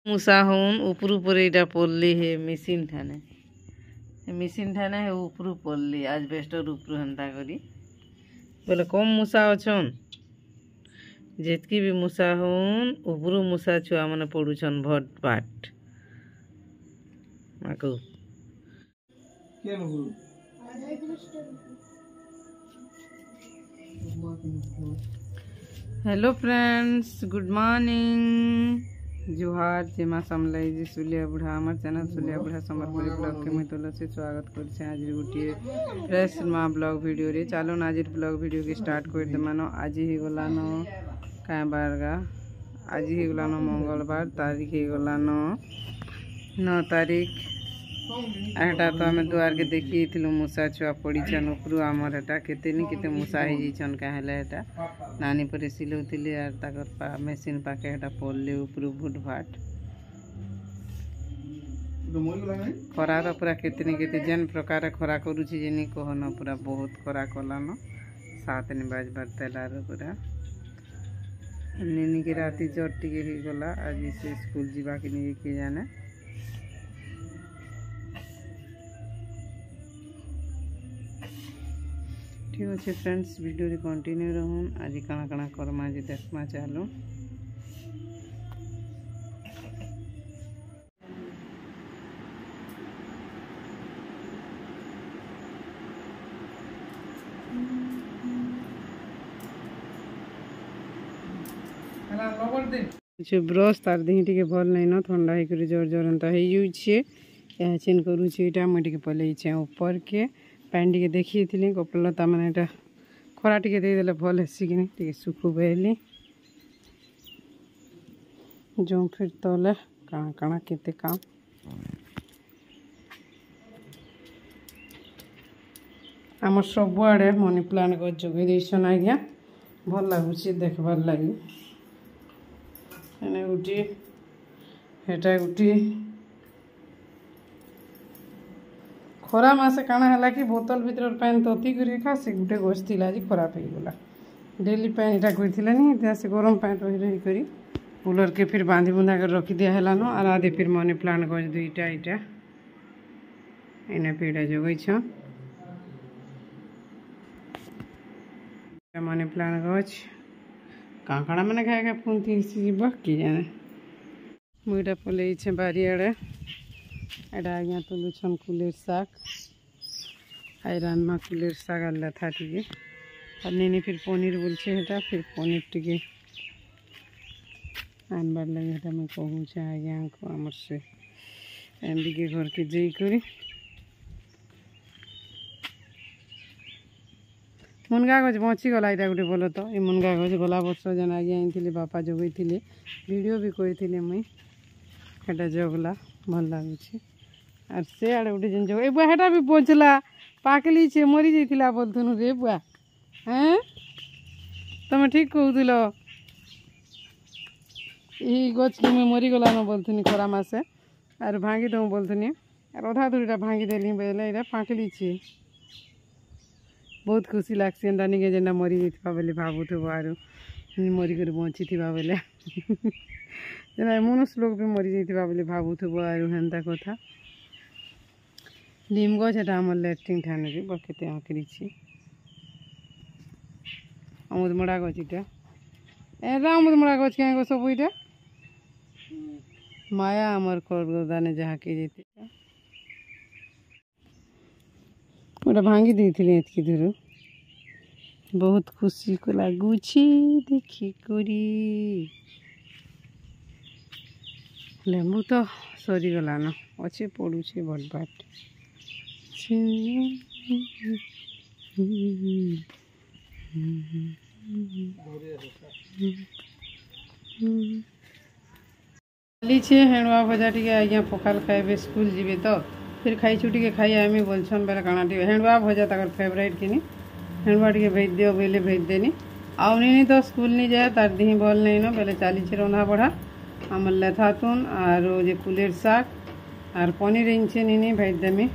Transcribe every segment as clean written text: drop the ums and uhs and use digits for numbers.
मुसा हून उपरू पर इटा पड़ली हे मेसिन ठाने हे उपरू पड़ली आजबेस्टर उपरू हेन्ता करी बोले कम मुसा अछन जेतकी भी मुसा हून उपरू मुसा छुआ माने पड़ुछन भट पाट माको हेलो फ्रेंड्स गुड मॉर्निंग जुहार जेमा समलाई जी सुलिया बुढ़ा हमार चैनल सुलिया बुढ़ा समरपुरी ब्लॉग के मैं तुलसी स्वागत कर आज गोटे फ्रेश नुआ ब्लॉग वीडियो रे चलो आज ब्लॉग वीडियो के स्टार्ट कर दे मानो आज ही गलान क्या बारगा आज ही गलान मंगलवार तारीख ही गलान 9 तारीख एटा तो आम दुआर के देखी थी मूसा छुआ पड़ीछन उपरू आमर एटा केते मूसा हो कहें नानी पर सिलौली आर मेसीन पाके एटा पड़ले उपरू भुट भाट खरा तो पूरा केते जेन प्रकार खरा करुछि जेनी कहन पूरा बहुत खरा कलान 7 बाजबार तेलार पूरा निनी के राति जर टिके ही गला आज से स्कूल जीवा के नहीं किए जाने ठीक अच्छे फ्रेंड्स वीडियो कंटिन्यू रहूँ आज काना काना करमा आज देखमा चलो ब्रश तार देह टे भल नहीं न ठंडा होकर जोर जोर एंता हो चेन करुटा मुझे पलैचे ऊपर के पैन टे देखी थी कपड़ा मैंने खरा टे देदेले भल हेसिक सुखु बहली जो फिर तले काଣା काଣା केते काम आम सबुआड़े मनी प्लांट गछ जोगे देसन आज्ञा भल लगुच देखबार लगी एने गुटी हेटा गुटी खरा मासे काना है कि बोतल भीतर पैन तती कर से गोटे गछ थी आज खराब हो गला डेली पैन इटा कर से गरम पैन रही रही करी कूलर के फिर बांधी बुंधा कर रखी दिया है न और आधे फिर मनी प्लांट गछ दुईटा इटा एने पेड़ा जोगई छ मनी प्लांट गछ काकड़ा मैंने खाए खा पुंती जीव कि जाने मुईटा पलैछे बारियाड़े एटा आज्ञा तुलुछन कुलेर शाक आई रानमा कुलेर शाक और लथा टे और नेने फिर पनीर बोलछे हेटा फिर पनीर टे आनबार लगे हेटा मैं कहूँ आज्ञा को आमर से एमबी के घर के जई करी मुनगा गज बची गला इटा गोटे बोल तो ये मुनगा गज गला वर्ष जन आगे आई बापा जोगई थे वीडियो भी कही मुई हेटा जगला भल लगुच और से आड़े गोटे जन जग बुआ हेटा भी बचला पाकली छे मरी जाइतिला बोलथुनु रे बुआ हैं तुम ठीक कहूल ये गच के मुई मरी गला न बोलथुनी खरा मासे और भांगी दऊँ बोलथुनी और अधा दूरीटा भांगी देली बेले इटा पाकली छे बहुत खुशी लगसी एंता निके जेना मरी जाइथिबा बोली भाबुथबो आरो मरी कर बंची थिबा बोले जेना मनुष्य लोग भी मरी जाइथिबा बोली भाबुथबो आरो हेन्ता कथा नीम गछ एटा हमर लेट्रिन ठाने रे बकेते आकरी छी अमुदमड़ा गछ इटा एरा अमुदमड़ा गछ के गो सब इटा माया हमर करदाने जहा के जेते ओटा भांगी देथिले एतकी दूर बहुत खुशी को लगुची देखी करी लेंबू तो सरी गलान अच्छे पड़ुचे भट बाट छे हेणुआ भजा टे आज्ञा पखाल खाइबे स्कूल जीवे तो फिर खाई छुटी के खाई आमी बोलछन बेले काना टे हेणुआ भजा तकर फेवरेट किनी हेणुआ टे भेज दियो बेले भेज देनी आउनी तो स्कूल नहीं जाए तार दिही भल नहीं न बेले चली रंधा बढ़ा आमर लेथातुन और जे कुलेर शाक और पनीर इंचे नी भेज देमी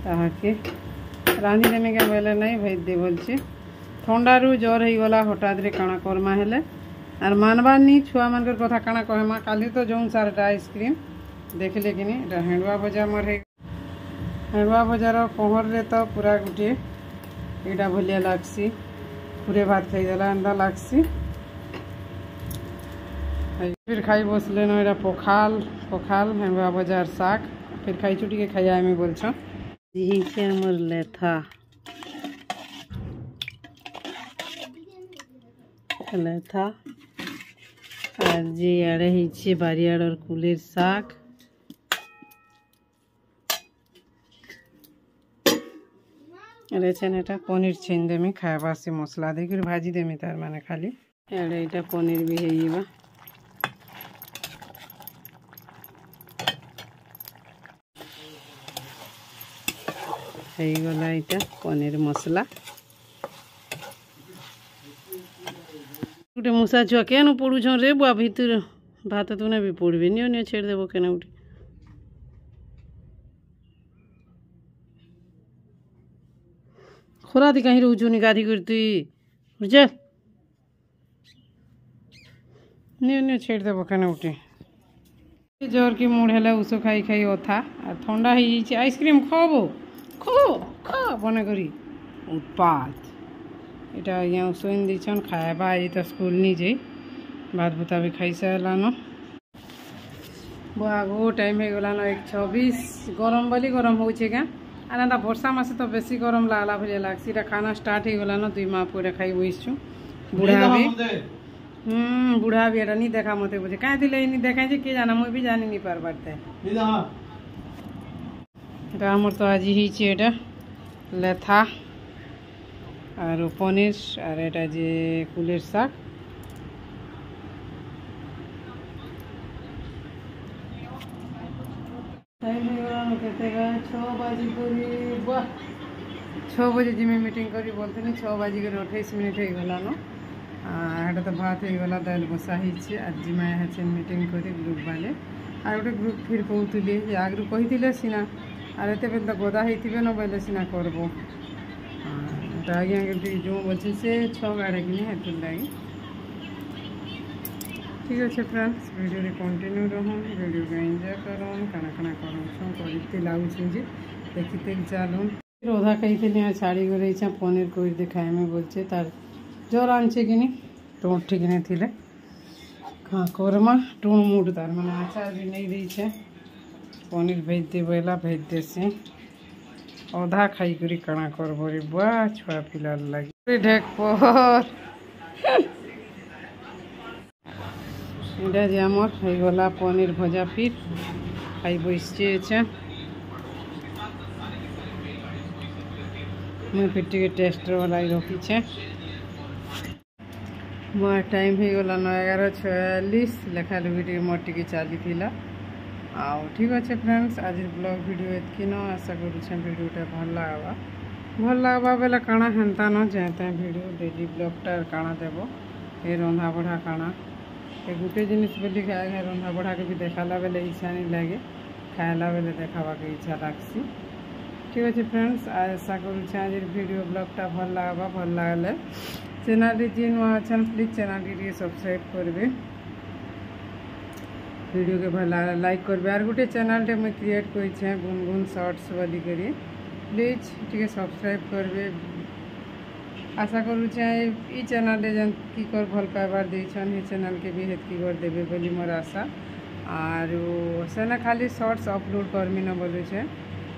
ताके रांधी देमी के बेले नहीं भेज दे बोलछे ठंडारू जर हो गला हठात रे काना करमा हेले आर मानबार नहीं छुआ मान कथा काना कहमा काली तो जो सारा आइसक्रीम देखले कि नहीं हेंडुआ भजा मोर है हेंडुआ भजार पहर रे तो पूरा गोटे यहाँ भलिया लगसी पूरे भात खाईदेला एंदा लगसी फिर खाई बसले न यहाँ पखाल पखाल हेंडुआ भजार शाक फिर खाई चुटी के खाइया में बोल मोर लेथा लेथा আর যে আড়ে হচ্ছে বাড়িয়াড়র কুলের শাক রেছেন এটা পনির ছেন দেমি খাইবা সে মশলা দিয়ে করে ভাজি দেমি তার মানে খালি আড়ে এটা পনির বি হইবা হইগলা এটা পনির মশলা गोटे मूसा छुआ क्या पड़ुछ रे बुआ भीतर भात तुने भी पड़बे नि छेड़ देव के उठे खोरा दी कहीं रोचुनी गाधी कर तुई बुझे नि छेड़ देव के उठे जोर की मुड़ है उस खाई खाई अथा ठंडा हो आइसक्रीम खाबो खो खा बने करी उत्पात এটা यहाँ शोन दीछन खाएबा ये तो स्कूल नहीं जाई भात भूता भी खाई सारान आगो टाइम हो गलान 1:26 गरम बोली गरम होचे क्या आना वर्षा मासे तो बेसी गरम लागला भलिया लागसी खाना स्टार्ट हो गलान 2 माह पूरा खाई बसछु बुढ़ा भी बुढ़ा भी एटा नहीं देखा मते बुझे काहे दिले नहीं देखा जे के जाना मुई भी जानी नहीं पार बाटे এটা हमर तो आज ही छे एटा लेथा और पनीर और এটা যে কুলের শাক टाइम कहते 6 बजे करी 6 बजे जिम्मे मीटिंग करी बोलते नहीं 6 बजे कर 28 मिनट हो गला न এটা तो भात हो गला दाल बसा ही जिम्मा है मीटिंग करी ग्रुप वाले और गोटे ग्रुप फिर कहते आगु कही सीना और एत बेल तो गदा होते न बोले सीना करब आगे जो बोलते से 6 गाड़े कि नहीं लगे ठीक अच्छे फ्रेंड्स वीडियो रे कंटिन्यू रहूँ वीडियो को एंजॉय करूँ खाना खाना करूँ करते लगुच देखते चलूँ फिर ओधा कही छाड़ी गई पनीर कोई देखाए में बोलचे तार जोर आनचे कि नहीं टोट ठीक नहीं थी हाँ करमा टूण मुड तार मैंने आचार भी नहीं दी पनीर भेज दे बेला भेज देसी अधा खाई करी काना करब रे बुआ छुआ पिला लगे ढेक पर इटा जे आमर हो गला पनीर भजा फिर खाई बसचे मुझे फिर टे टेस्ट वाला रखीचे मोर टाइम हो गला 11:46 लेखा वीडियो मोर टी चली थी आउ ठीक अच्छे फ्रेंड्स आज ब्लॉग वीडियो एतकी न आशा करुचे वीडियोटा भल लगवा बेले काना हेन्ता न जाते वीडियो डेली ब्लॉगटा काना देव ये रंधा बढ़ा काना ये गोटे जिनिस बोली खाए रंधा बढ़ा के भी देखाला बेले इच्छा नहीं लगे खाएला बेले देखावा के इच्छा लगसी ठीक अच्छे फ्रेंड्स आशा करुचे आज वीडियो ब्लॉगटा भल लगवा भल लगले चैनल जी नुआ अच्छा प्लीज चैनल टी सब्सक्राइब करेंगे वीडियो के भल लाइक करबे और गोटे चैनल टे मैं क्रिएट कर गुनगुन शॉर्ट्स वाली करी प्लीज टी सब्सक्राइब करबे आशा करुचे ई चैनल जन की कर भल पाइबार देछन हे चैनल के भी हेतकी कर देबे बोली मोर आशा और सेना खाली शॉर्ट्स अपलोड करमी न बोलुचे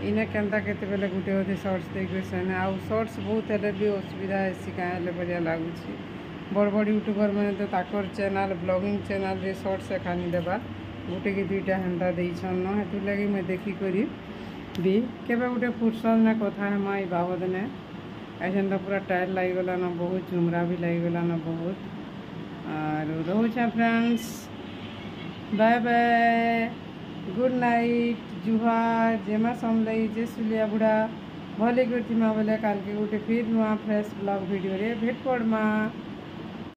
इने केनता केते बेले गुटे होते शॉर्ट्स देखबे सेना आ शॉर्ट्स बहुत हेले भी असुविधा है सिकाले बढ़िया लागुची बड़ बड़ यूट्यूबर मैंने तो ताकर चैनल ब्लॉगिंग चैनल रे शॉर्ट्स एखानी देबा गोटे कि 2टा हेन्ता देछन न हेतु लगी मैं देखी करी भी केबे गोटे फुर्सत ना कथा है माई बाबद ने ऐसे तो पूरा टायर लग गला न बहुत झुमरा भी लग गला न बहुत और रोचे friends bye bye good night जुहार जेमा समलई जे सुलिया बुढ़ा भले करती माँ बोले काल के गोटे फिर नुआ फ्रेश ब्लॉग वीडियो रे भेट पड़मा।